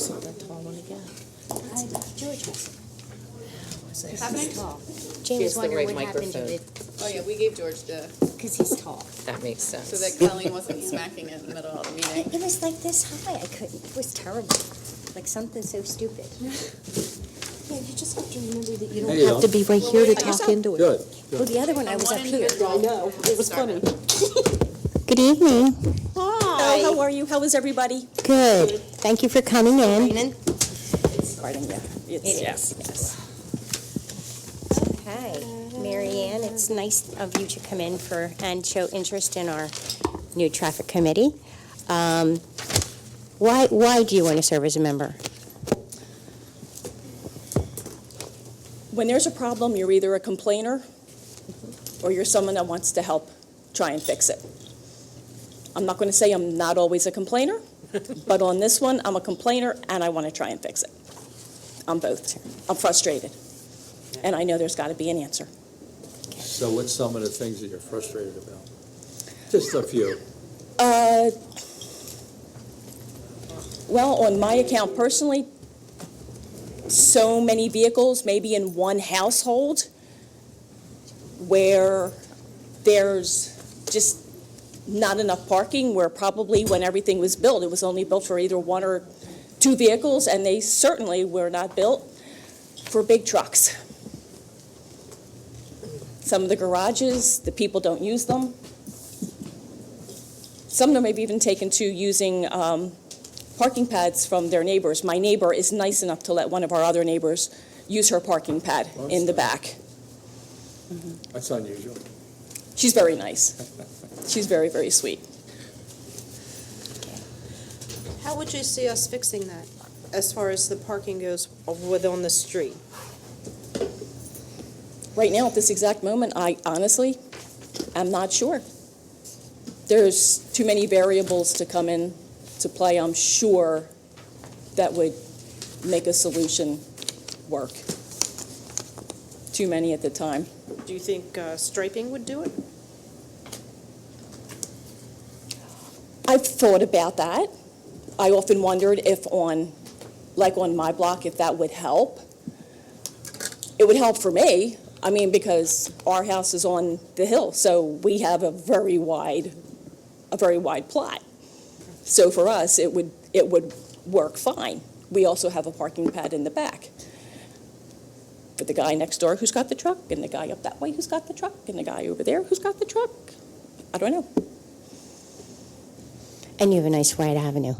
saw that tall one again. George was. Happening? Tall. He Jane has was the wondering right what happened to microphone. it, Oh, yeah, we gave George the, because he's tall. That makes sense. so that Colleen wasn't smacking it in the middle of the meeting. It was like this high, I couldn't, it was terrible, like something so stupid. Yeah, you just have to remember that you There don't you have go. to be right here to talk into it. Good. Well, the other one, I was One up here. individual. I know, it was funny. Good evening. Hi. How are you? How is everybody? Good. Thank you for coming in. Pardon me. It is, yes. Okay, Mary Ann, it's nice of you to come in and show interest in our new traffic committee. Why do you want to serve as a member? When there's a problem, you're either a complainer or you're someone that wants to help try and fix it. I'm not going to say I'm not always a complainer, but on this one, I'm a complainer and I want to try and fix it. I'm both. I'm frustrated. And I know there's got to be an answer. So what's some of the things that you're frustrated about? Just a few. Well, on my account personally, so many vehicles, maybe in one household, where there's just not enough parking, where probably when everything was built, it was only built for either one or two vehicles, and they certainly were not built for big trucks. Some of the garages, the people don't use them. Some of them have even taken to using parking pads from their neighbors. My neighbor is nice enough to let one of our other neighbors use her parking pad in the back. That's unusual. She's very nice. She's very, very sweet. How would you see us fixing that, as far as the parking goes on the street? Right now, at this exact moment, I honestly am not sure. There's too many variables to come in to play, I'm sure, that would make a solution work. Too many at the time. Do you think striping would do it? I've thought about that. I often wondered if on my block, if that would help. It would help for me. I mean, because our house is on the hill, so we have a very wide plot. So for us, it would work fine. We also have a parking pad in the back. For the guy next door who's got the truck, and the guy up that way who's got the truck, and the guy over there who's got the truck. I don't know. And you have a nice wide avenue.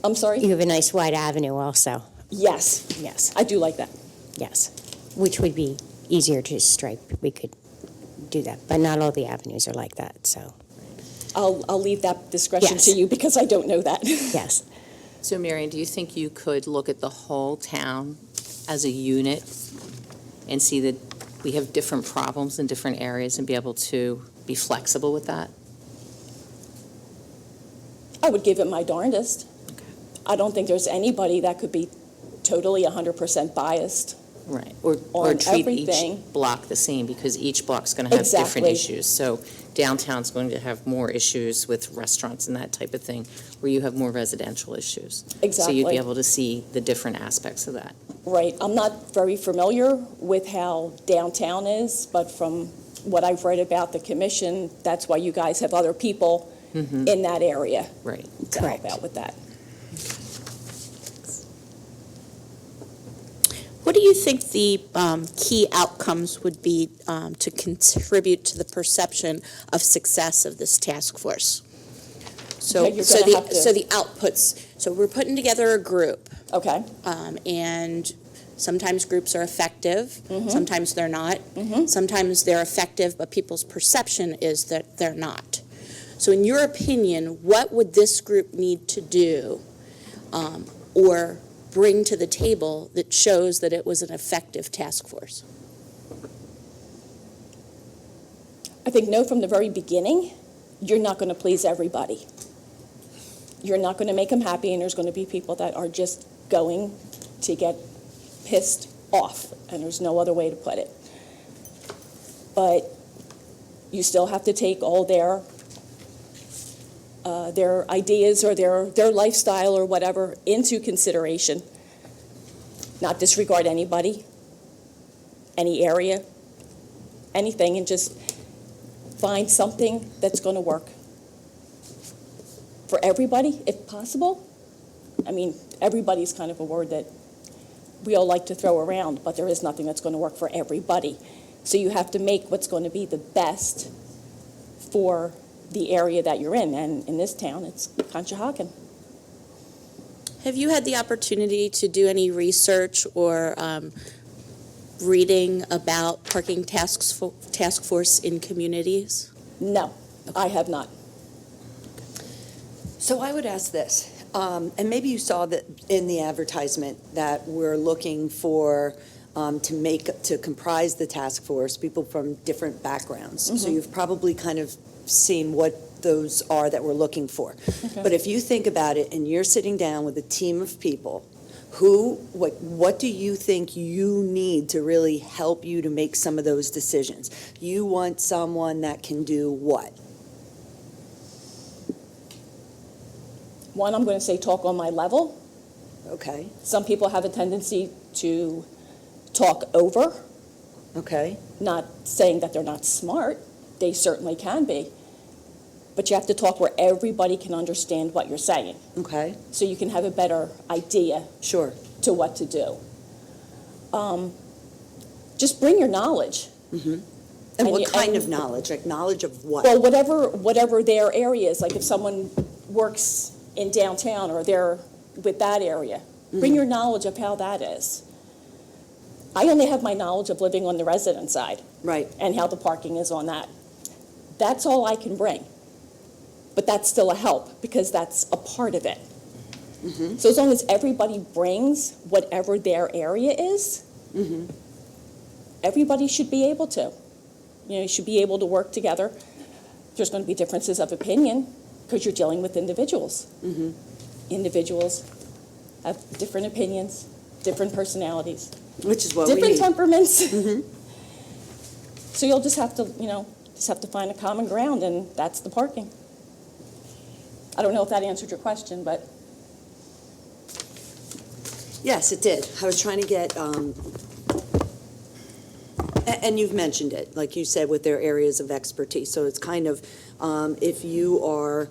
I'm sorry? You have a nice wide avenue also. Yes. Yes, I do like that. yes. Which would be easier to stripe. We could do that, but not all the avenues are like that, so, I'll leave that discretion Yes. to you because I don't know that. yes. So, Marion, do you think you could look at the whole town as a unit and see that we have different problems in different areas and be able to be flexible with that? I would give it my darndest. Okay. I don't think there's anybody that could be totally 100% biased. Right, or On treat everything. each block the same, because each block's going to have different Exactly. issues. So downtown's going to have more issues with restaurants and that type of thing, where you have more residential issues. So you'd Exactly. be able to see the different aspects of that. Right. I'm not very familiar with how downtown is, but from what I've read about the commission, that's why you guys have other people in that area Right. to help out with that. What do you think the key outcomes would be to contribute to the perception of success of this task force? So, Okay, you're gonna have to- so the outputs. So we're putting together a group, Okay. and sometimes groups are effective, sometimes they're not. Mm-hmm. Sometimes they're effective, but people's perception is that they're not. So, in your opinion, what would this group need to do, or bring to the table that shows that it was an effective task force? I think know from the very beginning, you're not going to please everybody. You're not going to make them happy, and there's going to be people that are just going to get pissed off, and there's no other way to put it. But you still have to take all their their ideas or their lifestyle or whatever into consideration. Not disregard anybody, any area, anything, and just find something that's going to work for everybody, if possible. I mean, everybody's kind of a word that we all like to throw around, but there is nothing that's going to work for everybody. So you have to make what's going to be the best for the area that you're in, and in this town, it's Conshohocken. Have you had the opportunity to do any research or reading about parking task force in communities? No, I have not. So I would ask this, and maybe you saw that in the advertisement that we're looking for to comprise the task force, people from different backgrounds. So you've probably kind of seen what those are that we're looking for. Okay. But if you think about it and you're sitting down with a team of people, what do you think you need to really help you to make some of those decisions? You want someone that can do what? One, I'm going to say talk on my level. Okay, Some people have a tendency to talk over, okay, not saying that they're not smart. They certainly can be. But you have to talk where everybody can understand what you're saying, okay, so you can have a better idea sure. to what to do. Just bring your knowledge. And And what you- kind and- of knowledge? Like knowledge of what? Well, whatever their area is, like if someone works in downtown or they're with that area, bring your knowledge of how that is. I only have my knowledge of living on the resident side Right, and how the parking is on that. That's all I can bring. But that's still a help because that's a part of it. So as long as everybody brings whatever their area is, everybody should be able to. You should be able to work together. There's going to be differences of opinion because you're dealing with individuals. Individuals have different opinions, different personalities, which is what we different need. temperaments. So you'll just have to, find a common ground, and that's the parking. I don't know if that answered your question, but Yes, it did. I was trying to get, and you've mentioned it, like you said, with their areas of expertise. So it's kind of, if you are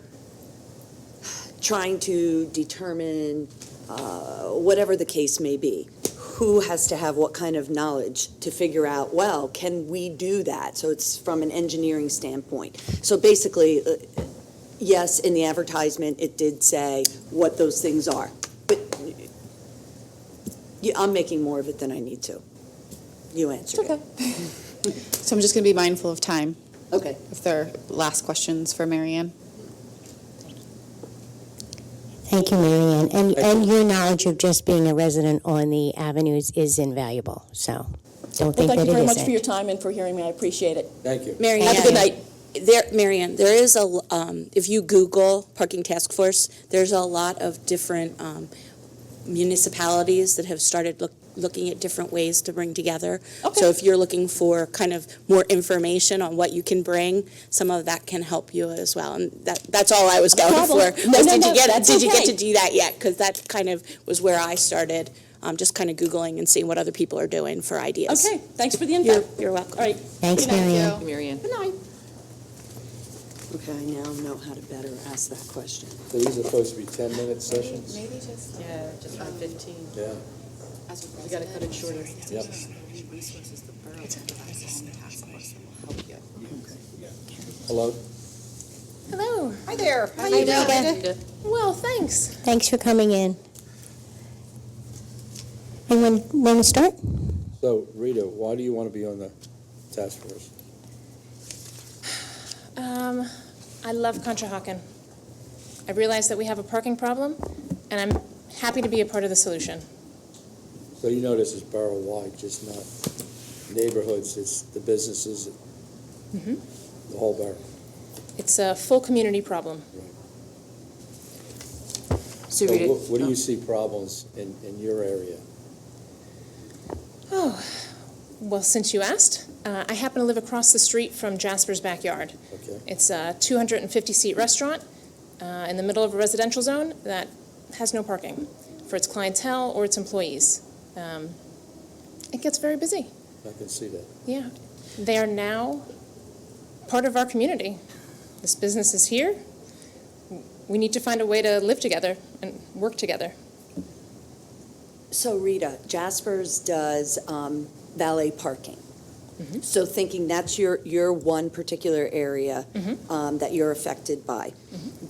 trying to determine whatever the case may be, who has to have what kind of knowledge to figure out, well, can we do that? So it's from an engineering standpoint. So basically, yes, in the advertisement, it did say what those things are. But I'm making more of it than I need to. You answered it. So I'm just going to be mindful of time. Okay. If there are last questions for Marianne. Thank you, Marianne. And your knowledge of just being a resident on the avenues is invaluable, so don't well, think thank that you it very much for your isn't. time and for hearing me. I appreciate it. Thank you. Marianne, Have a good night. Marianne, there is if you Google parking task force, there's a lot of different municipalities that have started looking at different ways to bring together. Okay. So if you're looking for kind of more information on what you can bring, some of that can help you as well. And that's all I was going for. problem. No, Did you that's get okay. to do that yet? Because that kind of was where I started, just kind of Googling and seeing what other people are doing for ideas. Okay, thanks for the info. You're welcome. All right. Thanks, Good night. Marianne. Marianne? Good night. Okay, I now know how to better ask that question. So these are supposed to be 10-minute sessions? Maybe just. Yeah, just about 15. Yeah, We got to cut it shorter. yep. Hello? Hello. Hi there. How Hi, you doing? Rita. Well, thanks. Thanks for coming in. Anyone want to start? So, Rita, why do you want to be on the task force? I love Conshohocken. I realize that we have a parking problem, and I'm happy to be a part of the solution. So you know this is borough-wide, just not neighborhoods, it's the businesses, the whole borough. It's a full community problem. So So Rita, what do you see problems in your area? Well, since you asked, I happen to live across the street from Jasper's Backyard. Okay, It's a 250-seat restaurant. in the middle of a residential zone that has no parking for its clientele or its employees. It gets very busy. I can see that. Yeah. They are now part of our community. This business is here. We need to find a way to live together and work together. So Rita, Jasper's does valet parking. So thinking that's your one particular area that you're affected by.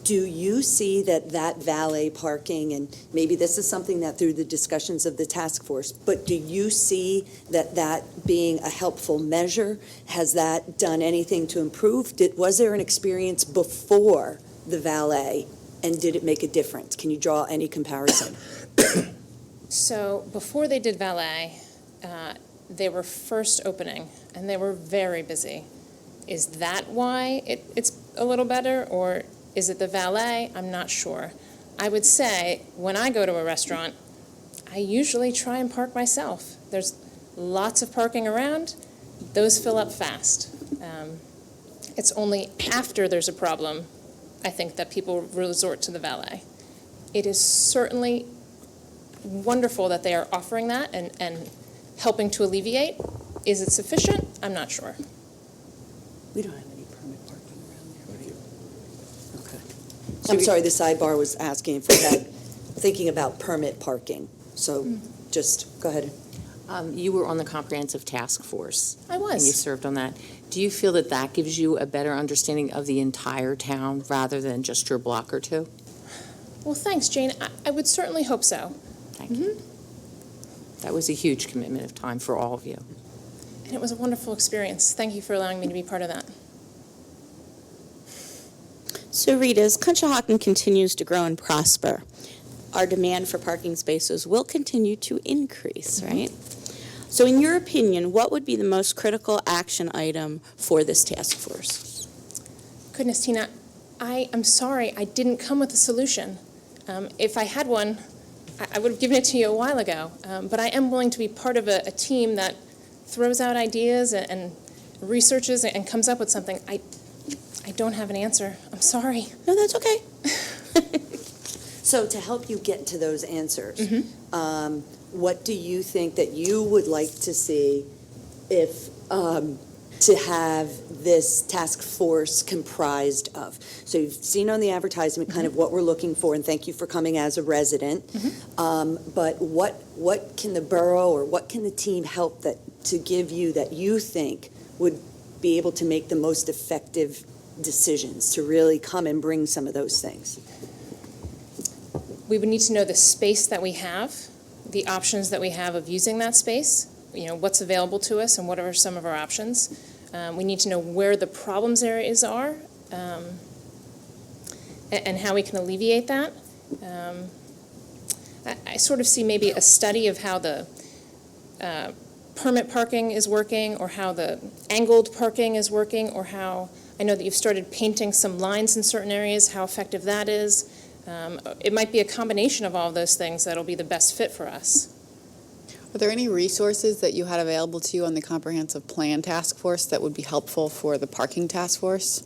Do you see that valet parking, and maybe this is something that through the discussions of the task force, but do you see that being a helpful measure? Has that done anything to improve? Was there an experience before the valet, and did it make a difference? Can you draw any comparison? So before they did valet, they were first opening, and they were very busy. Is that why it's a little better, or is it the valet? I'm not sure. I would say when I go to a restaurant, I usually try and park myself. There's lots of parking around. Those fill up fast. It's only after there's a problem, I think, that people resort to the valet. It is certainly wonderful that they are offering that and helping to alleviate. Is it sufficient? I'm not sure. We don't have any permit parking around there, right? Okay. I'm sorry, the sidebar was asking if we had, thinking about permit parking. So just, go ahead. You were on the comprehensive task force. I was. And you served on that. Do you feel that that gives you a better understanding of the entire town rather than just your block or two? Well, thanks, Jane. I would certainly hope so. Thank you. That was a huge commitment of time for all of you. And it was a wonderful experience. Thank you for allowing me to be part of that. So Rita, as Conshohocken continues to grow and prosper, our demand for parking spaces will continue to increase, right? So in your opinion, what would be the most critical action item for this task force? Goodness, Tina, I'm sorry I didn't come with a solution. If I had one, I would have given it to you a while ago. But I am willing to be part of a team that throws out ideas and researches and comes up with something. I don't have an answer. I'm sorry. No, that's okay. So to help you get to those answers, what do you think that you would like to see if to have this task force comprised of? So you've seen on the advertisement kind of what we're looking for, and thank you for coming as a resident. But what can the borough or what can the team help to give you that you think would be able to make the most effective decisions to really come and bring some of those things? We would need to know the space that we have, the options that we have of using that space, what's available to us and what are some of our options. We need to know where the problems areas are and how we can alleviate that. I sort of see maybe a study of how the permit parking is working, or how the angled parking is working, or how, I know that you've started painting some lines in certain areas, how effective that is. It might be a combination of all of those things that'll be the best fit for us. Are there any resources that you had available to you on the comprehensive plan task force that would be helpful for the parking task force?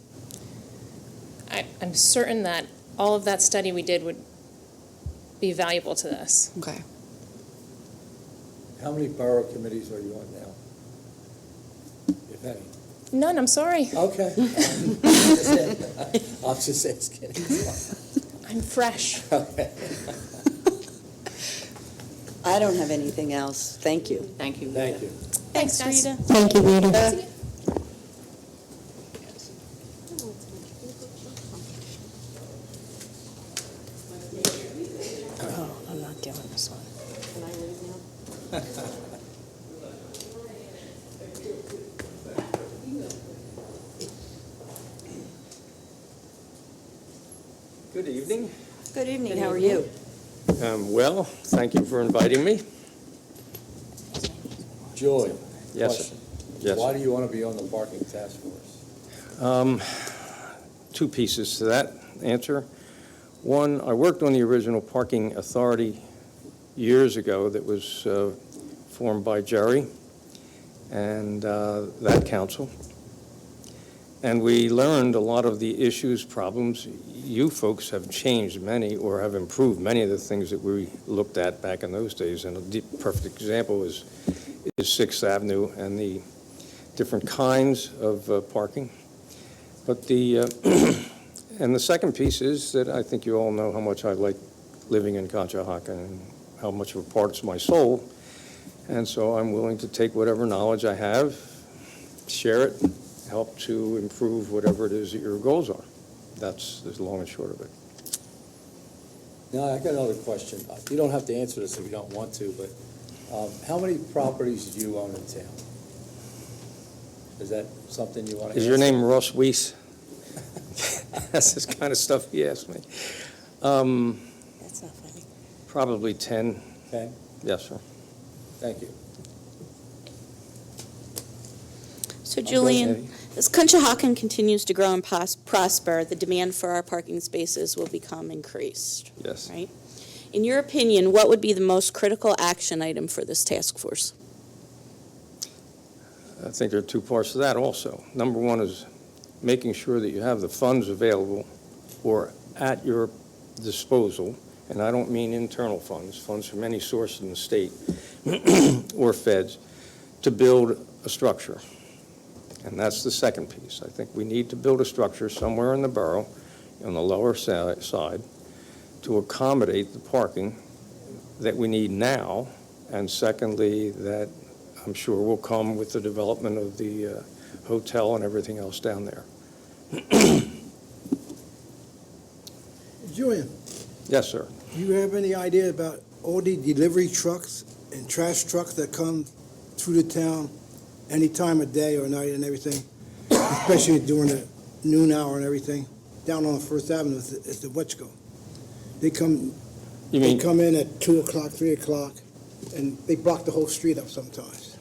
I'm certain that all of that study we did would be valuable to this. Okay. How many borough committees are you on now? If any? None, I'm sorry. Okay. I'll just asking. I'm fresh. Okay. I don't have anything else. Thank you. Thank you. Thank you. Thanks, guys. Rita. Thank you, Rita. Oh, I'm not doing this one. Good evening. Good evening. How are you? Well, thank you for inviting me. Joy. Yes, Question. yes. Why do you want to be on the parking task force? Two pieces to that answer. One, I worked on the original parking authority years ago that was formed by Jerry and that council. And we learned a lot of the issues, problems. You folks have changed many or have improved many of the things that we looked at back in those days. And a perfect example is 6th Avenue and the different kinds of parking. But and the second piece is that I think you all know how much I like living in Conshohocken and how much of a part it's my soul. And so I'm willing to take whatever knowledge I have, share it, help to improve whatever it is that your goals are. That's the long and short of it. Now, I got another question. You don't have to answer this if you don't want to, but how many properties do you own in town? Is that something you want to answer? Is your name Ross Weiss? That's this kind of stuff he asked me. That's not funny. Probably 10. 10? Yes, sir. Thank you. So Julian, as Conshohocken continues to grow and prosper, the demand for our parking spaces will become increased, Yes. right? In your opinion, what would be the most critical action item for this task force? I think there are two parts to that also. Number one is making sure that you have the funds available or at your disposal, and I don't mean internal funds, funds from any source in the state or feds, to build a structure. And that's the second piece. I think we need to build a structure somewhere in the borough on the lower side to accommodate the parking that we need now, and secondly, that I'm sure will come with the development of the hotel and everything else down there. Julian, Yes, sir. do you have any idea about all the delivery trucks and trash trucks that come through the town any time of day or night and everything, especially during the noon hour and everything? Down on First Avenue is the Wetchco. They come You mean, in at 2 o'clock, 3 o'clock, and they block the whole street up sometimes.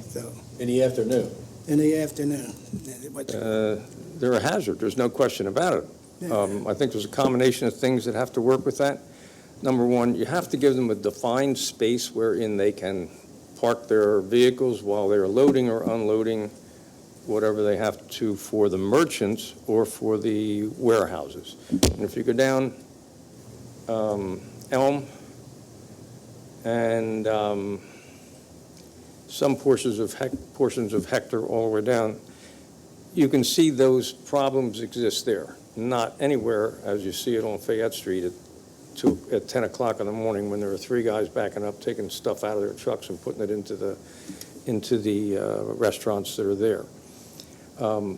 So, In the afternoon? in the afternoon. they're a hazard, there's no question about it. I think there's a combination of things that have to work with that. Number one, you have to give them a defined space wherein they can park their vehicles while they're loading or unloading whatever they have to for the merchants or for the warehouses. And if you go down Elm and some portions of Hector all the way down, you can see those problems exist there. Not anywhere as you see it on Fayette Street at 10 o'clock in the morning when there are three guys backing up, taking stuff out of their trucks and putting it into the restaurants that are there.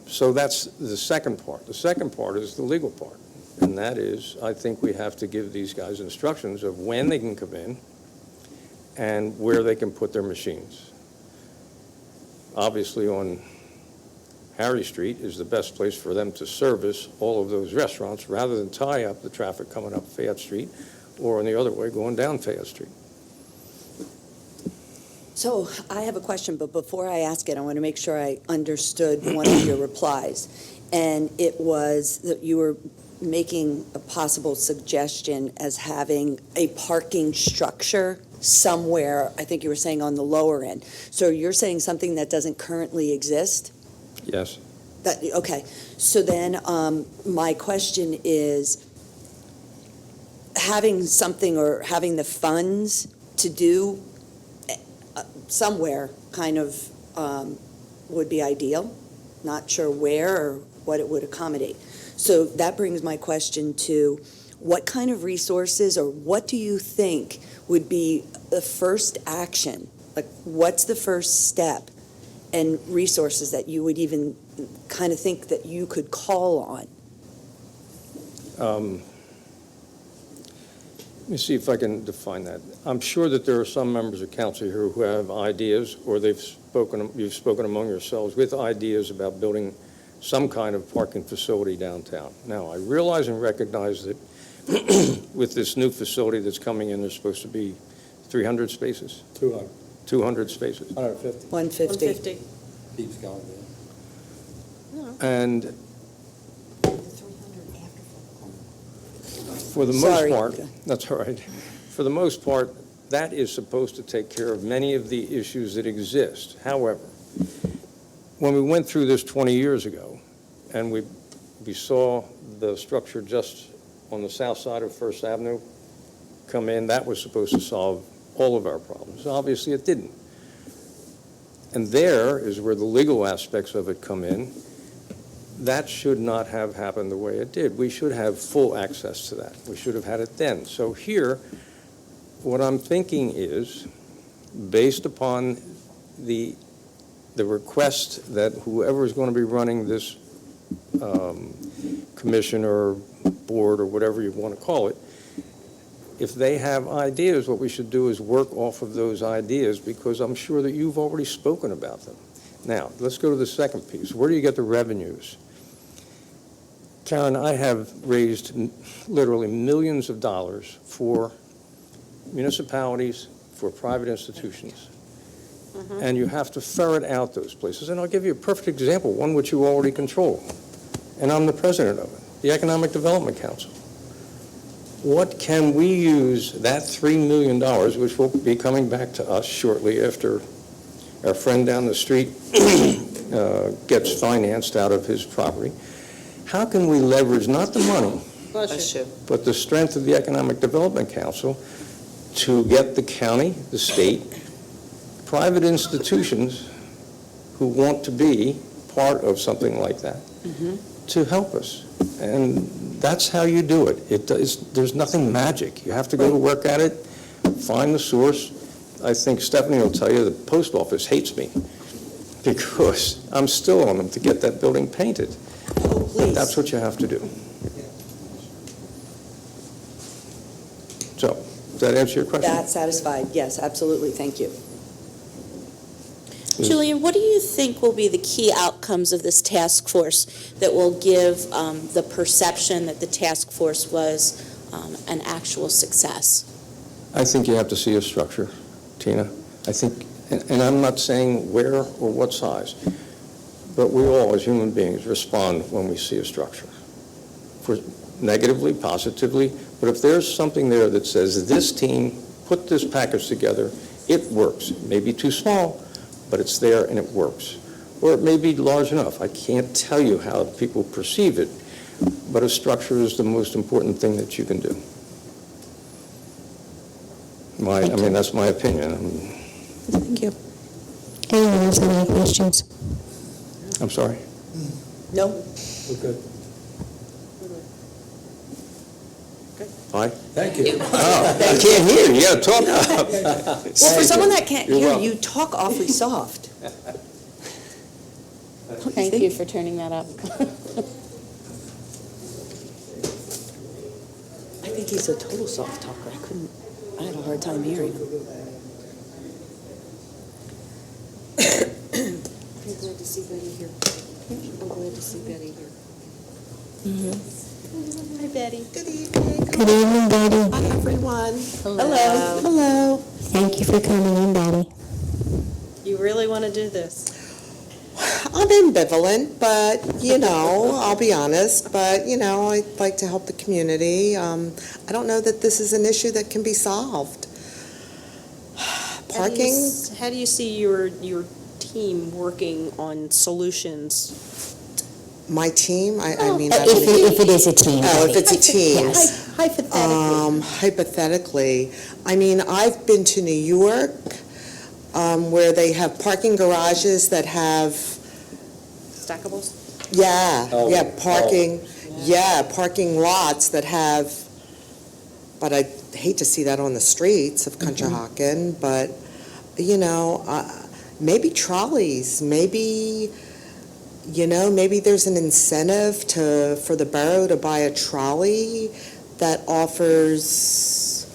So that's the second part. The second part is the legal part. And that is, I think we have to give these guys instructions of when they can come in and where they can put their machines. Obviously, on Harry Street is the best place for them to service all of those restaurants rather than tie up the traffic coming up Fayette Street or on the other way going down Fayette Street. So I have a question, but before I ask it, I want to make sure I understood one of your replies. And it was that you were making a possible suggestion as having a parking structure somewhere, I think you were saying on the lower end. So you're saying something that doesn't currently exist? Yes. Okay. So then my question is, having something or having the funds to do somewhere kind of would be ideal. Not sure where or what it would accommodate. So that brings my question to what kind of resources or what do you think would be the first action? Like, what's the first step and resources that you would even kind of think that you could call on? Let me see if I can define that. I'm sure that there are some members of council here who have ideas, or you've spoken among yourselves with ideas about building some kind of parking facility downtown. Now, I realize and recognize that with this new facility that's coming in, there's supposed to be 300 spaces, 200, 200 spaces. 150. 150. Keeps going down. And for the most Sorry. part, that's all right. For the most part, that is supposed to take care of many of the issues that exist. However, when we went through this 20 years ago, and we saw the structure just on the south side of First Avenue come in, that was supposed to solve all of our problems. Obviously, it didn't. And there is where the legal aspects of it come in. That should not have happened the way it did. We should have full access to that. We should have had it then. So here, what I'm thinking is, based upon the request that whoever is going to be running this commission or board or whatever you want to call it, if they have ideas, what we should do is work off of those ideas, because I'm sure that you've already spoken about them. Now, let's go to the second piece. Where do you get the revenues? Karen, I have raised literally millions of dollars for municipalities, for private institutions. And you have to ferret out those places. And I'll give you a perfect example, one which you already control. And I'm the president of it, the Economic Development Council. What can we use that $3 million, which will be coming back to us shortly after our friend down the street gets financed out of his property, how can we leverage not the money, but the strength of the Economic Development Council to get the county, the state, private institutions who want to be part of something like that to help us? And that's how you do it. There's nothing magic. You have to go to work at it, find the source. I think Stephanie will tell you the post office hates me because I'm still on them to get that building painted. Oh, please. That's what you have to do. So, does that answer your question? That's satisfied. Yes, absolutely. Thank you. Julian, what do you think will be the key outcomes of this task force that will give the perception that the task force was an actual success? I think you have to see a structure, Tina. I think, and I'm not saying where or what size, but we all, as human beings, respond when we see a structure. For negatively, positively, but if there's something there that says, this team put this package together, it works. It may be too small, but it's there and it works. Or it may be large enough. I can't tell you how people perceive it, but a structure is the most important thing that you can do. I mean, that's my opinion. Thank you. Anyone else have any questions? I'm sorry? No? We're good. Aye? Thank you. Oh, I can't hear you. You gotta talk up. Well, for someone that can't You're hear, welcome. you talk awfully soft. Thank you for turning that up. I think he's a total soft talker. I had a hard time hearing him. I'm glad to see Betty here. I'm glad to see Betty here. Hi, Betty. Good evening. Good evening, Betty. Hi, everyone. Hello. Hello. Thank you for coming in, Betty. You really want to do this? I'm ambivalent, but, I'll be honest, but, I'd like to help the community. I don't know that this is an issue that can be solved. Parking? How do you see your team working on solutions? My team? I mean... If it is a team. Oh, Betty. if it's a team. Yes. Hypothetically. Hypothetically, I mean, I've been to New York, where they have parking garages that have... Stackables? Parking lots that have, but I hate to see that on the streets of Conshohocken, but, maybe trolleys, maybe there's an incentive for the borough to buy a trolley that offers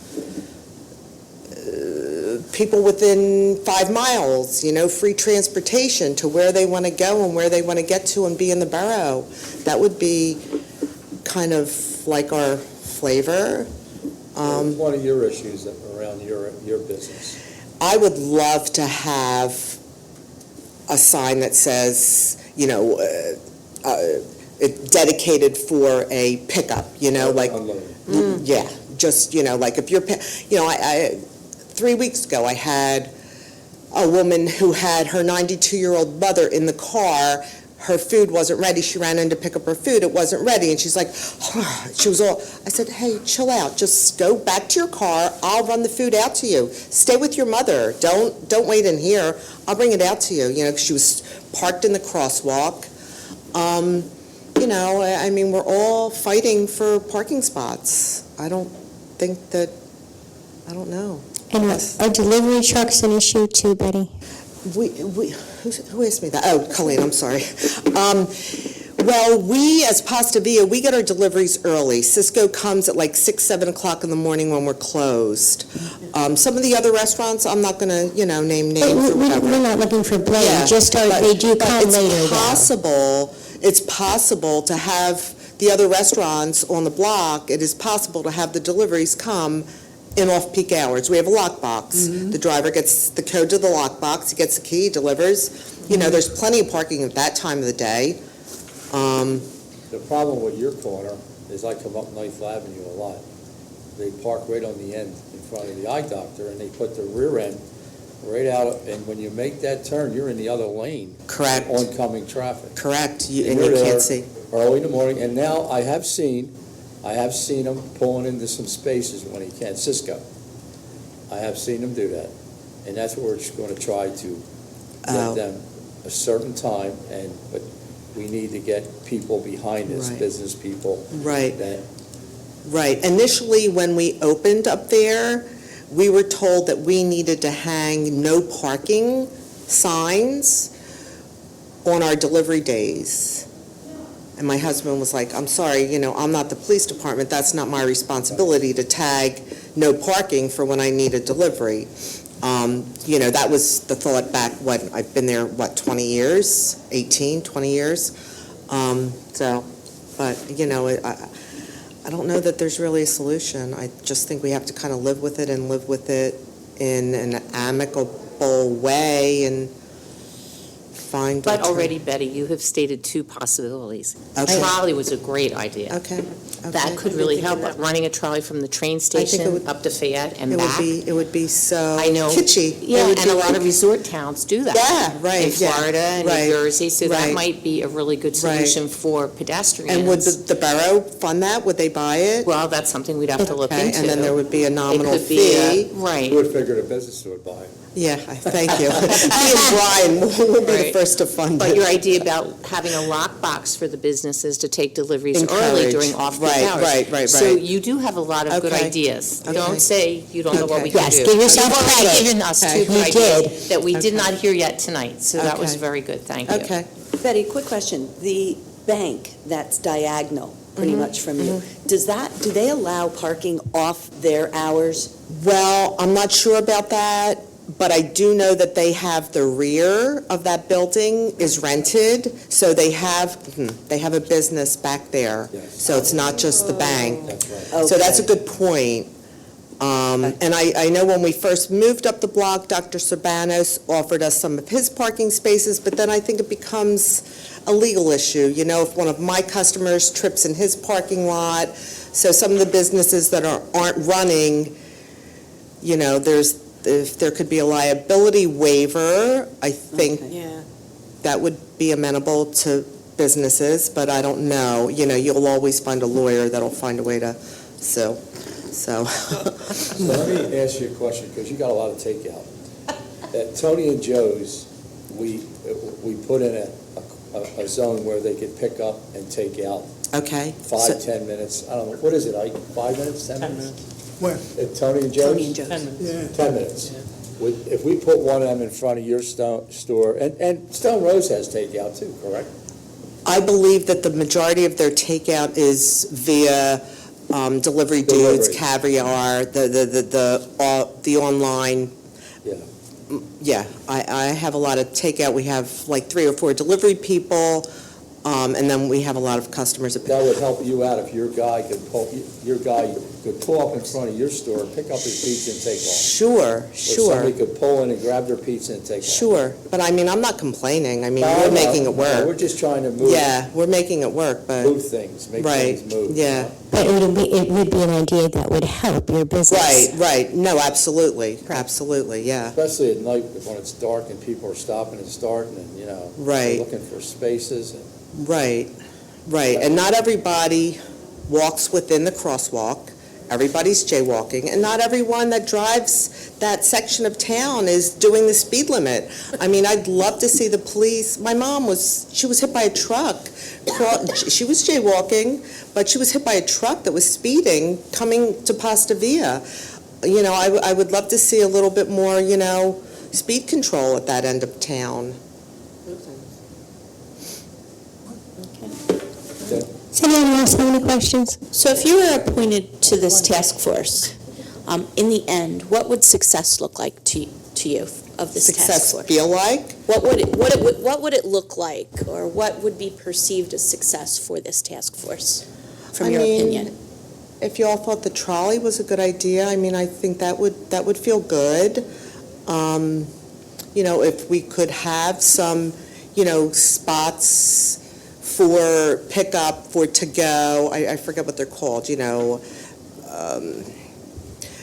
people within 5 miles, free transportation to where they want to go and where they want to get to and be in the borough. That would be kind of like our flavor. What's one of your issues around your business? I would love to have a sign that says, it dedicated for a pickup, like, Unloading. yeah, just, like if you're, 3 weeks ago, I had a woman who had her 92-year-old mother in the car her food wasn't ready. She ran in to pick up her food. It wasn't ready. And she's like, she was all, I said, hey, chill out. Just go back to your car. I'll run the food out to you. Stay with your mother. Don't wait in here. I'll bring it out to you. You know, 'cause she was parked in the crosswalk. You know, I mean, we're all fighting for parking spots. I don't know. And are delivery trucks an issue too, Betty? Who asked me that? Oh, Colleen, I'm sorry. Well, we, as Pasta Via, we get our deliveries early. Cisco comes at like 6, 7 o'clock in the morning when we're closed. Some of the other restaurants, I'm not going to, name names or whatever. We're not looking for blame, Yeah, just but- they do but come later, though. It's possible to have the other restaurants on the block, it is possible to have the deliveries come in off-peak hours. We have a lockbox. The driver gets the code to the lockbox, he gets the key, delivers. There's plenty of parking at that time of the day. The problem with your corner is I come up 9th Avenue a lot. They park right on the end in front of the eye doctor, and they put the rear end right out, and when you make that turn, you're in the other lane. Correct. Oncoming traffic. Correct, and you're you there can't see. Early in the morning, and now I have seen them pulling into some spaces when he can, Cisco. I have seen them do that, and that's what we're just going to try to get them a certain time, but we need to get people behind us, Right. business people. Right. That Right. Initially, when we opened up there, we were told that we needed to hang no parking signs on our delivery days. And my husband was like, I'm sorry, I'm not the police department. That's not my responsibility to tag no parking for when I need a delivery. That was the thought back when I've been there, 20 years, 18, 20 years. I don't know that there's really a solution. I just think we have to kind of live with it and live with it in an amicable way and find. But already, Betty, you have stated 2 possibilities. Okay. Trolley was a great idea. Okay. That could really help, running a trolley from the train station would- up to Fayette and It back. would be so I know. kitschy. Yeah, It would and be a lot like- of resort towns do that. Yeah, right, In yeah, Florida and New right, Jersey, so that right. might be a really good Right. solution for pedestrians. And would the borough fund that? Would they buy it? Well, that's something we'd have to look Okay, into. and then there would be a nominal It could be a- fee. Right. you would figure the business would buy it. Yeah, thank you. Me and Brian will be the Right. first to fund But it. your idea about having a lockbox for the businesses to take deliveries early Encourage. during off-peak Right, hours. right. So you do have a lot of good Okay. ideas. Okay. Don't say you don't know what we Okay. can do. Yes, give yourself You've already credit. given us Okay. 2 You good ideas did. that we did Okay. not hear yet tonight, so that was Okay. very good, thank you. Okay. Betty, quick question. The bank that's diagonal, pretty much from you, do they allow parking off their hours? Well, I'm not sure about that, but I do know that they have the rear of that building is rented, so they have a business back there. Yes. So it's not just the bank. That's right. So that's a Okay. good point. And I know when we first moved up the block, Dr. Sabanos offered us some of his parking spaces, but then I think it becomes a legal issue. If one of my customers trips in his parking lot, so some of the businesses that aren't running, if there could be a liability waiver, I think Yeah. that would be amenable to businesses, but I don't know. You'll always find a lawyer that'll find a way to sue. So, So let me ask you a question, because you got a lot of takeout. At Tony and Joe's, we put in a zone where they could pick up and take out okay. 5, 10 minutes. I don't know, what is it, Ike? 5 minutes, 10 minutes? When? At Tony and Joe's? Tony and Joe's. Yeah. 10 minutes. If we put one of them in front of your store, and Stone Rose has takeout too, correct? I believe that the majority of their takeout is via Delivery Dudes, Delivery. Caviar, the online. Yeah. Yeah, I have a lot of takeout. We have like 3 or 4 delivery people, and then we have a lot of customers. That would help you out if your guy could pull up in front of your store, pick up his pizza and take off. Sure. Or somebody could pull in and grab their pizza and take off. Sure, but I'm not complaining. No, We're no, making it no, We're work. just trying to move Yeah, we're making it work, but, things, make right, things move. yeah, But it would be an idea that would help your business. Right. No, absolutely, absolutely, yeah. Especially at night when it's dark and people are stopping and starting and, Right. they're looking for spaces. Right. And not everybody walks within the crosswalk. Everybody's jaywalking, and not everyone that drives that section of town is doing the speed limit. I mean, I'd love to see the police. My mom she was hit by a truck. She was jaywalking, but she was hit by a truck that was speeding coming to Pasta Via. I would love to see a little bit more, speed control at that end of town. Does anyone else have any questions? So if you were appointed to this task force, in the end, what would success look like to you of this task Success force? feel like? What would it look like, or what would be perceived as success for this task force, from your opinion? If you all thought the trolley was a good idea, I think that would feel good. If we could have some, spots for pickup, for to-go, I forget what they're called, or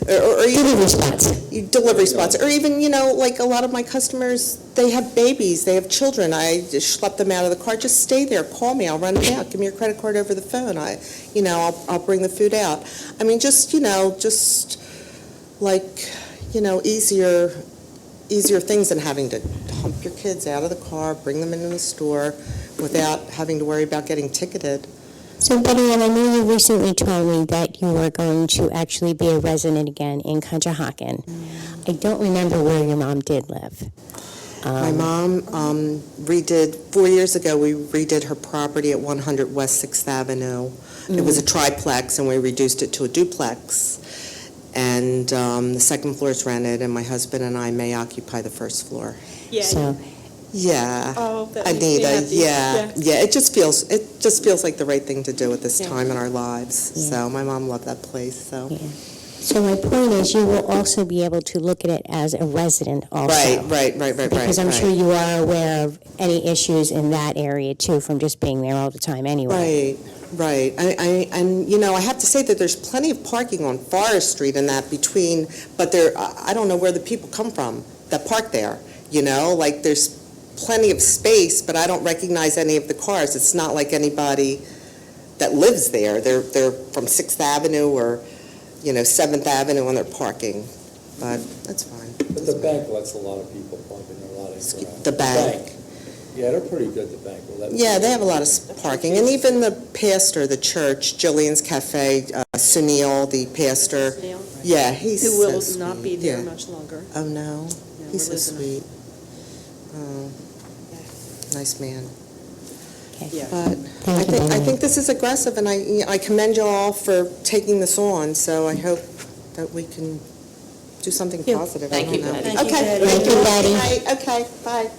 Delivery spots. delivery spots, or even, like a lot of my customers, they have babies, they have children, I just schlep them out of the car, just stay there, call me, I'll run it out, give me your credit card over the phone, I'll bring the food out. Just like, easier things than having to hump your kids out of the car, bring them into the store without having to worry about getting ticketed. So, Betty, and I know you recently told me that you were going to actually be a resident again in Conshohocken. I don't remember where your mom did live. My mom 4 years ago, we redid her property at 100 West 6th Avenue. It was a triplex, and we reduced it to a duplex. And the second floor is rented, and my husband and I may occupy the first floor. So, Yeah. Oh, that makes me Anita, happy. yeah. It just feels like the right thing to do at this time in our lives. Yeah. So my mom loved that place, so. yeah. So my point is, you will also be able to look at it as a resident also. Right. Because I'm sure you are aware of any issues in that area too, from just being there all the time anyway. Right. I have to say that there's plenty of parking on Forest Street and that between, but I don't know where the people come from that park there, like there's plenty of space, but I don't recognize any of the cars. It's not like anybody that lives there. They're from 6th Avenue or, 7th Avenue and they're parking, but that's fine. But the bank lets a lot of people park in there, a lot of. The bank. Yeah, they're pretty good, the bank. Yeah, they have a lot of parking, and even the pastor, the church, Jillian's Cafe, Sunil, the pastor. Yeah, he's Who will so not be sweet. there Yeah. much longer. Oh, no? No, He's so we're losing him. sweet. Oh, nice man. Yeah. But Thank you, I Betty. think this is aggressive, and I commend you all for taking this on, so I hope that we can do something positive. Thank you, I don't know. Betty. Thank you, Okay. Betty. Thank you, Betty. Good night. Okay, bye.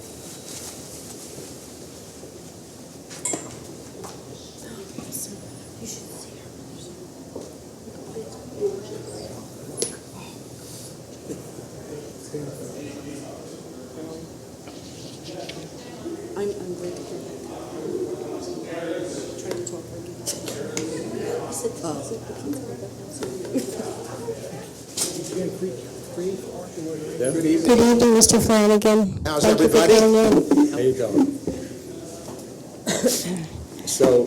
I'm glad to hear that. Trying to talk like Good evening. Good evening, Mr. Flanagan. How's Thank you for everybody? coming in. There you go. So,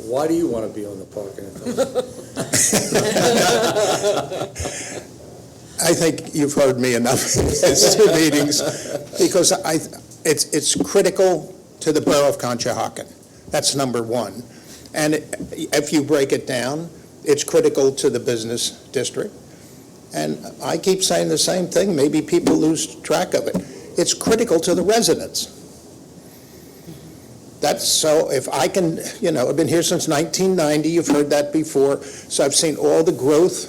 why do you want to be on the parking authority? I think you've heard me enough in these two meetings, because it's critical to the Borough of Conshohocken. That's number one. And if you break it down, it's critical to the business district. And I keep saying the same thing, maybe people lose track of it. It's critical to the residents. That's so, if I can, I've been here since 1990, you've heard that before, so I've seen all the growth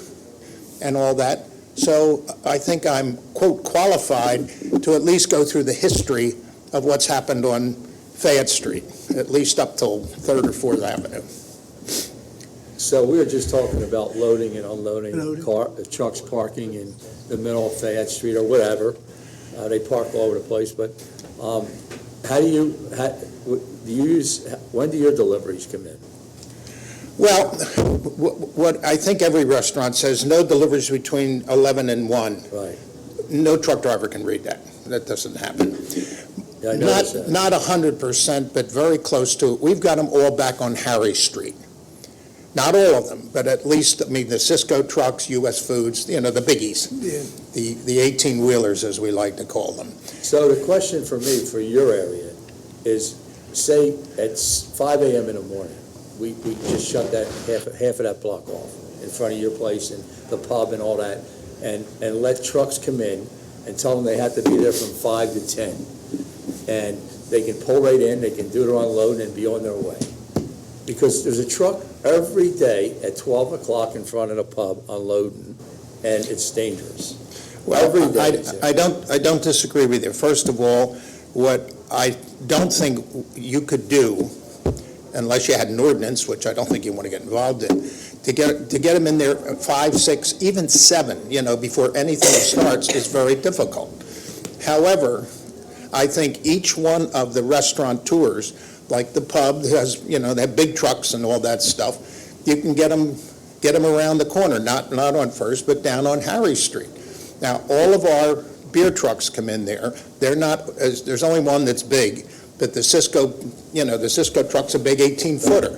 and all that. So I think I'm, quote, qualified to at least go through the history of what's happened on Fayette Street, at least up till 3rd or 4th Avenue. So we were just talking about loading and unloading trucks parking in the middle of Fayette Street or whatever. They park all over the place, but when do your deliveries come in? Well, what I think every restaurant says, no deliveries between 11 and 1. Right. No truck driver can read that. That doesn't happen. Yeah, I noticed that. Not 100%, but very close to it. We've got them all back on Harry Street. Not all of them, but at least, I mean, the Cisco trucks, U.S. Foods, the biggies, the 18-wheelers, as we like to call them. So the question for me, for your area, is, say, at 5 a.m. in the morning, we just shut that half of that block off in front of your place and the pub and all that, and let trucks come in and tell them they have to be there from 5 to 10. And they can pull right in, they can do their unload and be on their way. Because there's a truck every day at 12 o'clock in front of the pub unloading, and it's dangerous. Well, Every day. I don't disagree with you. First of all, what I don't think you could do, unless you had an ordinance, which I don't think you want to get involved in, to get them in there at 5, 6, even 7, before anything starts is very difficult. However, I think each one of the restaurateurs, like the pub, has, they have big trucks and all that stuff, you can get them around the corner, not on First, but down on Harry Street. Now, all of our beer trucks come in there. They're not, there's only one that's big, but the Cisco truck's a big 18-footer.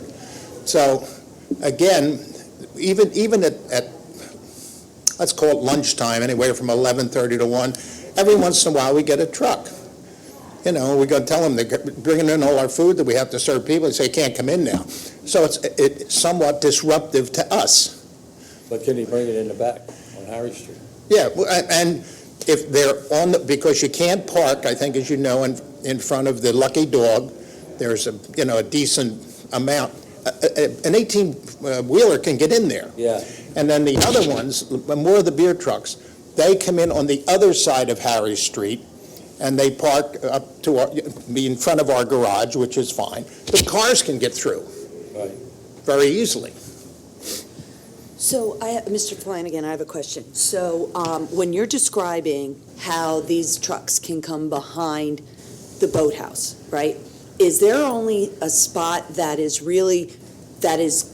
So, again, even at let's call it lunchtime, anywhere from 11:30 to 1, every once in a while we get a truck. We're going to tell them they're bringing in all our food that we have to serve people. They say, can't come in now. So it's somewhat disruptive to us. But can he bring it in the back on Harry Street? Yeah, and if they're because you can't park, I think, as you know, in front of the Lucky Dog, there's a decent amount. An 18-wheeler can get in there. Yeah. And then the other ones, more of the beer trucks, they come in on the other side of Harry Street, and they park up to in front of our garage, which is fine. But cars can get through very easily. So, Mr. Flanagan, I have a question. So, when you're describing how these trucks can come behind the boathouse, right? Is there only a spot that is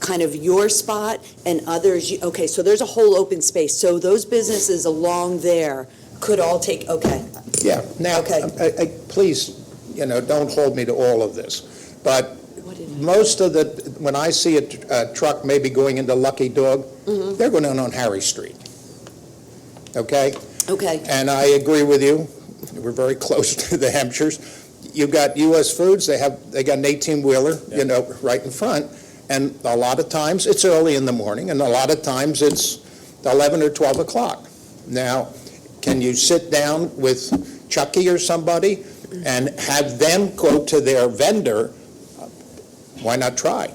kind of your spot, and others, okay, so there's a whole open space. So those businesses along there could all take, okay. Yeah. Now, Okay. please, don't hold me to all of this, but most of when I see a truck maybe going into Lucky Dog, they're going in on Harry Street. Okay? Okay. And I agree with you. We're very close to the Hampshires. You've got U.S. Foods. They got an 18-wheeler, right in front. And a lot of times it's early in the morning, and a lot of times it's 11 or 12 o'clock. Now, can you sit down with Chucky or somebody and have them go to their vendor? Why not try?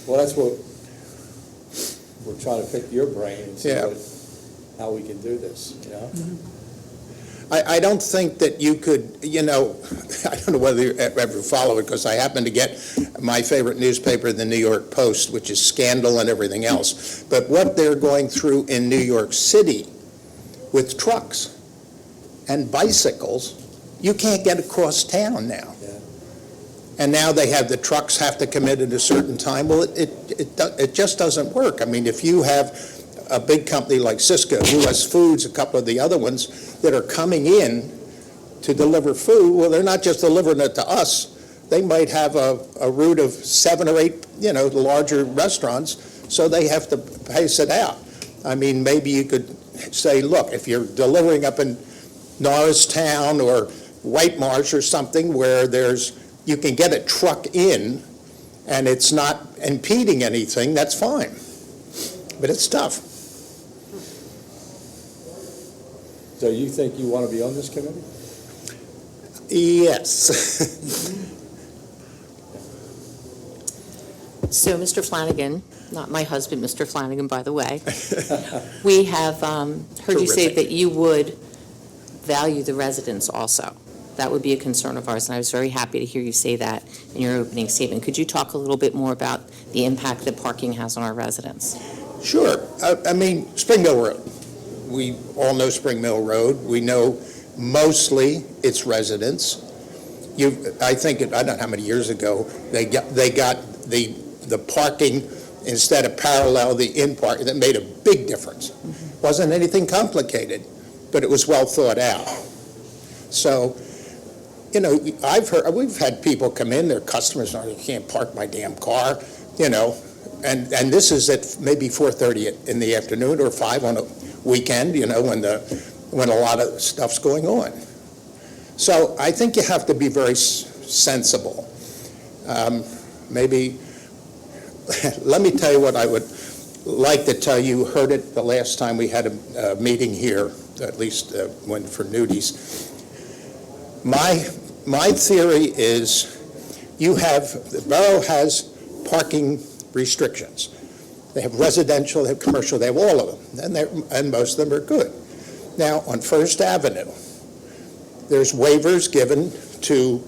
Well, that's what we're trying to pick your brain and see how we can do this, I don't think that you could, I don't know whether you ever follow it, because I happen to get my favorite newspaper, the New York Post, which is scandal and everything else. But what they're going through in New York City with trucks and bicycles, you can't get across town now. Yeah. And now they have the trucks have to come in at a certain time. Well, it just doesn't work. I mean, if you have a big company like Cisco, U.S. Foods, a couple of the other ones that are coming in to deliver food, well, they're not just delivering it to us. They might have a route of 7 or 8, the larger restaurants, so they have to pace it out. I mean, maybe you could say, look, if you're delivering up in Norristown or White Marsh or something where you can get a truck in and it's not impeding anything, that's fine. But it's tough. So you think you want to be on this committee? Yes. So, Mr. Flanagan, not my husband, Mr. Flanagan, by the way, we have heard you say Terrific. that you would value the residents also. That would be a concern of ours, and I was very happy to hear you say that in your opening statement. Could you talk a little bit more about the impact that parking has on our residents? Sure. I mean, Spring Mill Road. We all know Spring Mill Road. We know mostly its residents. I don't know how many years ago, they got the parking instead of parallel the in parking, that made a big difference. Wasn't anything complicated, but it was well thought out. So, you know, we've had people come in, their customers, you can't park my damn car, you know, and this is at maybe 4:30 in the afternoon or 5 on a weekend, you know, when a lot of stuff's going on. So I think you have to be very sensible. Maybe, let me tell you what I would like to tell you. Heard it the last time we had a meeting here, at least when for nudies. My theory is the borough has parking restrictions. They have residential, they have commercial, they have all of them, and most of them are good. Now, on First Avenue, there's waivers given to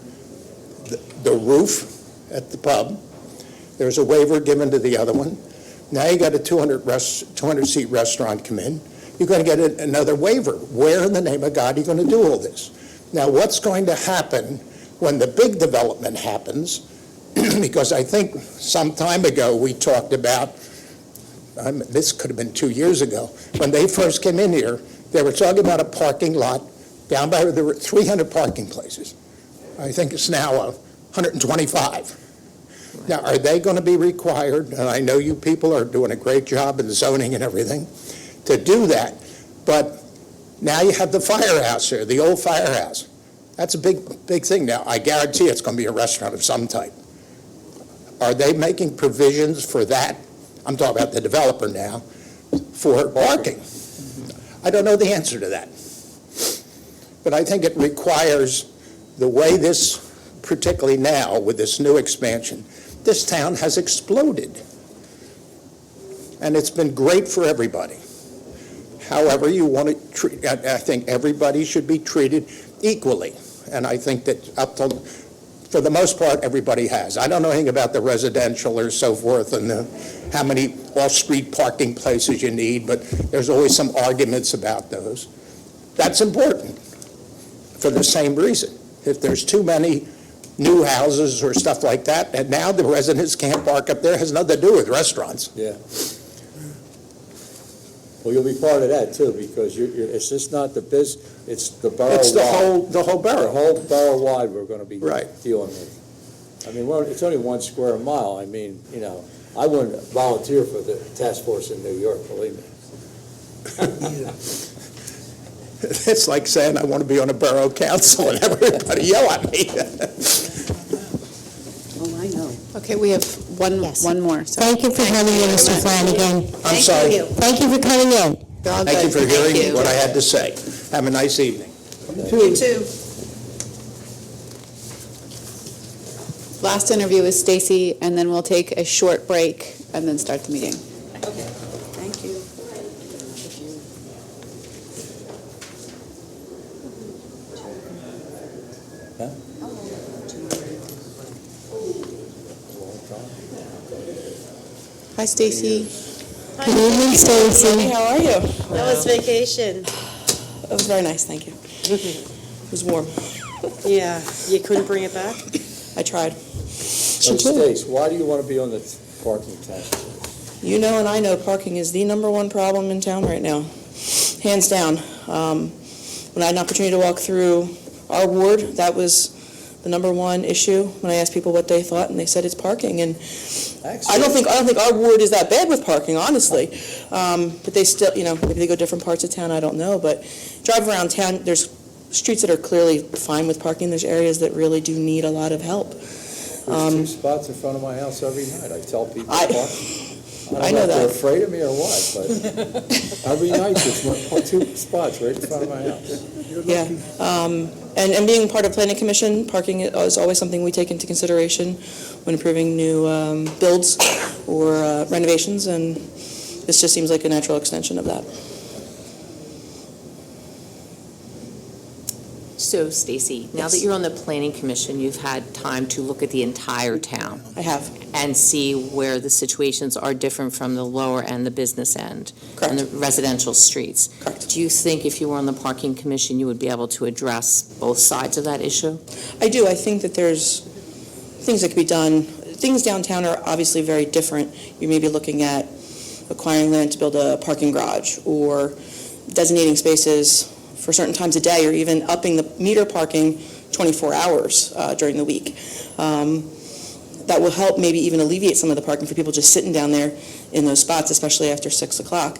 the roof at the pub. There's a waiver given to the other one. Now you got a 200-seat restaurant come in. You're going to get another waiver. Where in the name of God are you going to do all this? Now, what's going to happen when the big development happens? Because I think some time ago we talked about, this could have been 2 years ago, when they first came in here, they were talking about a parking lot down by, there were 300 parking places. I think it's now 125. Now, are they going to be required, and I know you people are doing a great job in the zoning and everything, to do that, but now you have the firehouse here, the old firehouse. That's a big thing now. I guarantee it's going to be a restaurant of some type. Are they making provisions for that? I'm talking about the developer now, for parking. I don't know the answer to that. But I think it requires the way this, particularly now with this new expansion, this town has exploded. And it's been great for everybody. However, you want to treat, I think everybody should be treated equally. And I think that for the most part, everybody has. I don't know anything about the residential or so forth and how many off-street parking places you need, but there's always some arguments about those. That's important for the same reason. If there's too many new houses or stuff like that, and now the residents can't park up there, it has nothing to do with restaurants. Yeah. Well, you'll be part of that too, because it's just not the it's the borough. It's the whole borough. The whole borough-wide we're going to be Right. dealing with. I mean, it's only 1 square mile. I mean, you know, I wouldn't volunteer for the task force in New York, believe me. It's like saying I want to be on a borough council and everybody yell at me. Oh, I know. Okay, we have one more. So Thank you for coming in, Mr. Flanagan. I'm sorry. Thank you for coming in. they're all Thank you good. for hearing Thank you. what I had to say. Have a nice evening. You too. Last interview is Stacy, and then we'll take a short break and then start the meeting. Thank you. Hi, Stacy. Good evening, Stacy. How are you? How was vacation? It was very nice, thank you. It was warm. Yeah, you couldn't bring it back? I tried. So, Stace, why do you want to be on the parking task force? You know and I know parking is the #1 problem in town right now, hands down. When I had an opportunity to walk through our ward, that was the #1 issue when I asked people what they thought, and they said it's parking. And I don't think our ward is that bad with parking, honestly. But they still, you know, maybe they go different parts of town, I don't know. But drive around town, there's streets that are clearly fine with parking. There's areas that really do need a lot of help. There's 2 spots in front of my house every night. I tell people to park. I know if they're that. afraid of me or what, but every night there's 2 spots right in front of my house. Yeah, and being part of planning commission, parking is always something we take into consideration when approving new builds or renovations, and this just seems like a natural extension of that. So, Stacy, now Yes. that you're on the planning commission, you've had time to look at the entire town I have. and see where the situations are different from the lower and the business end and the residential streets. Correct. Do you think if you were on the parking commission, you would be able to address both sides of that issue? I do. I think that there's things that could be done things downtown are obviously very different. You may be looking at acquiring land to build a parking garage, or designating spaces for certain times a day, or even upping the meter parking 24 hours during the week. That will help maybe even alleviate some of the parking for people just sitting down there in those spots, especially after 6 o'clock.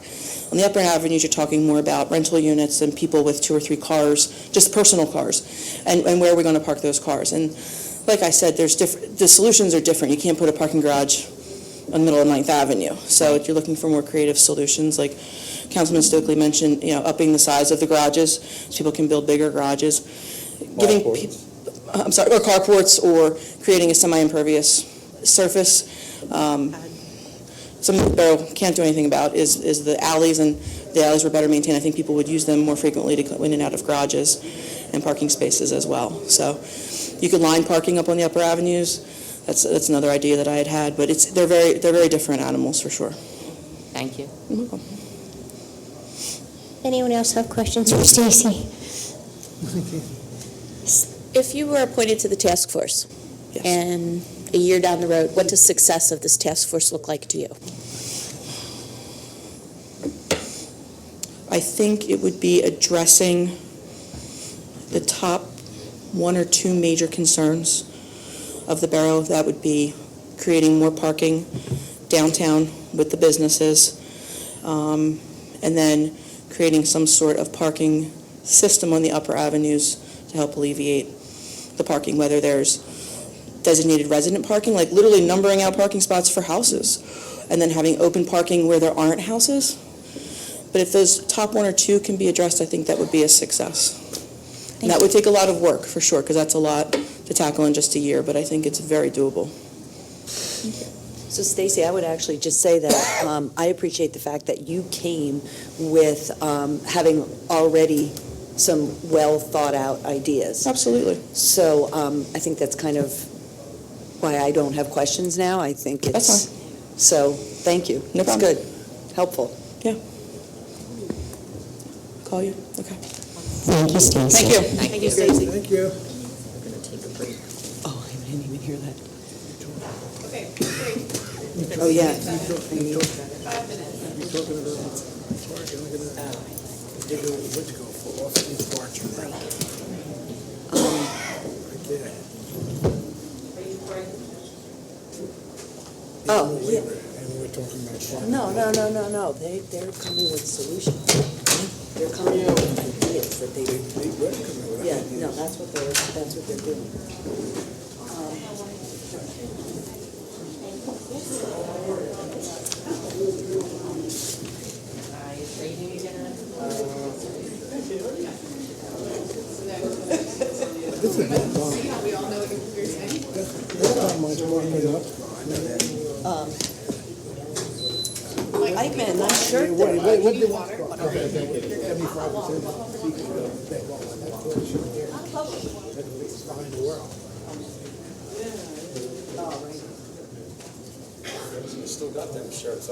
On the upper avenues, you're talking more about rental units and people with 2 or 3 cars, just personal cars, and where are we going to park those cars? And like I said, the solutions are different. You can't put a parking garage in the middle of 9th Avenue. So if you're looking for more creative solutions, like Councilman Stokely mentioned, upping the size of the garages so people can build bigger garages. Or carports, or creating a semi-impervious surface. Something the borough can't do anything about is the alleys, and the alleys were better maintained. I think people would use them more frequently to go in and out of garages and parking spaces as well. So you could line parking up on the upper avenues. That's another idea that I had, but they're very different animals for sure. Thank you. You're welcome. Anyone else have questions for Stacy? If you were appointed to the task force, Yes. and a year down the road, what does success of this task force look like to you? I think it would be addressing the top 1 or 2 major concerns of the borough. That would be creating more parking downtown with the businesses, and then creating some sort of parking system on the upper avenues to help alleviate the parking, whether there's designated resident parking, like literally numbering out parking spots for houses, and then having open parking where there aren't houses. But if those top 1 or 2 can be addressed, I think that would be a success. And that would take a lot of work, for sure, because that's a lot to tackle in just a year, but I think it's very doable. So Stacy, I would actually just say that I appreciate the fact that you came with having already some well-thought-out ideas. Absolutely. So I think that's kind of why I don't have questions now. I think it's... That's fine. So, thank you. No It's problem. good. Helpful. Call you? Okay. Thank you, Stacy. Thank you. Thank you, Stacy. Thank you. Oh, I didn't even hear that. Okay, great. Oh, yeah. You're talking about parking, look at that. What you go for, off-street parking. Right there. Oh, yeah. And we're talking about parking. No. They're coming with solutions. They're coming with ideas that they... They were coming with Yeah, ideas. no, that's what they're doing. This is not fun. We all know what you're saying. That's not much parking up. I know that. Eichmann, nice shirt What there. did Water. 75% behind the world. Still got them shirts.